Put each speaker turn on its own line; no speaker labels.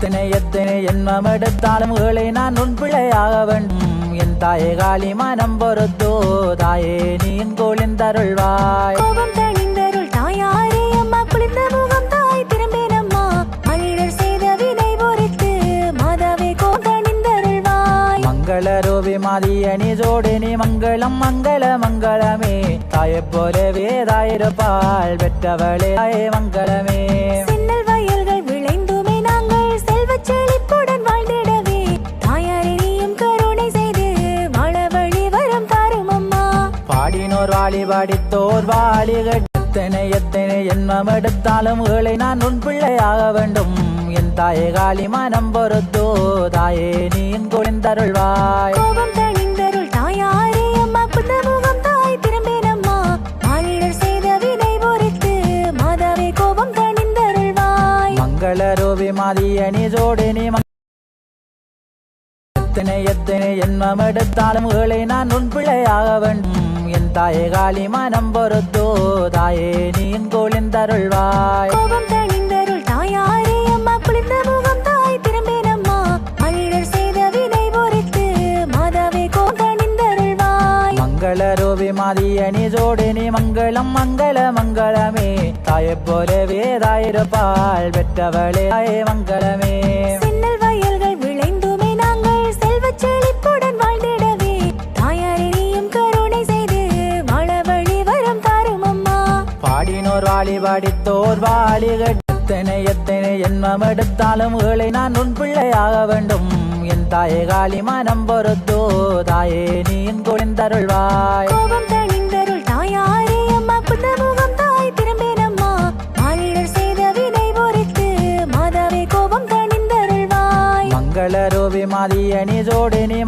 எத்தனை எண்ணம் எடுத்தாலும் ஏழை நான் உன் பிள்ளையாக வேண்டும். என் தாயே காளி மனம் பொறுத்தோ தாயே நீ என் கோளிந்தருள்வாய்.
கோபம் தணிந்தருள் தாயாரே அம்மா குளிர்ந்த முகம் தாய் திரும்பேனம்மா மனிதர் செய்த வினை பொறுத்து மாதாவே கோபணிந்தருள்வாய்.
மங்கள ரூபி மாதியணி ஜோடினி மங்களம் மங்கள மங்களமே தாயை போலவே தாயிருப்பாள் பெற்றவளே தாயே மங்களமே.
சின்னல் வயல்கள் விளைந்துமே நாங்கள் செல்வச் செழிப்புடன் வாழ்ந்திடவே தாயாரே நீயும் கருணை செய்து வாழ வழி வரம் தாரும் அம்மா.
பாடினோர் வாழி பாடித்தோர் வாழி எத்தனை எண்ணம் எடுத்தாலும் ஏழை நான் உன் பிள்ளையாக வேண்டும். என் தாயே காளி மனம் பொறுத்தோ தாயே நீ என் கோளிந்தருள்வாய்.
கோபம் தணிந்தருள் தாயாரே அம்மா குளிர்ந்த முகம் தாய் திரும்பேனம்மா மானிடர் செய்த வினை பொறுத்து மாதாவே கோபம் தணிந்தருள்வாய்.
மங்கள ரூபி மாதியணி ஜோடினி எத்தனை எண்ணம் எடுத்தாலும் ஏழை நான் உன் பிள்ளையாக வேண்டும். என் தாயே காளி மனம் பொறுத்தோ தாயே நீ என் கோளிந்தருள்வாய்.
கோபம் தணிந்தருள் தாயாரே அம்மா குளிர்ந்த முகம் தாய் திரும்பேனம்மா மனிதர் செய்த வினை பொறுத்து மாதாவே கோபம் தணிந்தருள்வாய்.
மங்கள ரூபி மாதியணி ஜோடினி மங்களம் மங்கள மங்களமே தாயை போலவே தாயிருப்பாள் பெற்றவளே தாயே மங்களமே.
சின்னல் வயல்கள் விளைந்துமே நாங்கள் செல்வச் செழிப்புடன் வாழ்ந்திடவே தாயாரே நீயும் கருணை செய்து வாழ வழி வரம் தாரும் அம்மா.
பாடினோர் வாழி பாடித்தோர் வாழி எத்தனை எண்ணம் எடுத்தாலும் ஏழை நான் உன் பிள்ளையாக வேண்டும். என் தாயே காளி மனம் பொறுத்தோ தாயே நீ என் கோளிந்தருள்வாய்.
கோபம் தணிந்தருள் தாயாரே அம்மா குளிர்ந்த முகம் தாய் திரும்பேனம்மா மானிடர் செய்த வினை பொறுத்து மாதாவே கோபம் தணிந்தருள்வாய்.
மங்கள ரூபி மாதியணி ஜோடினி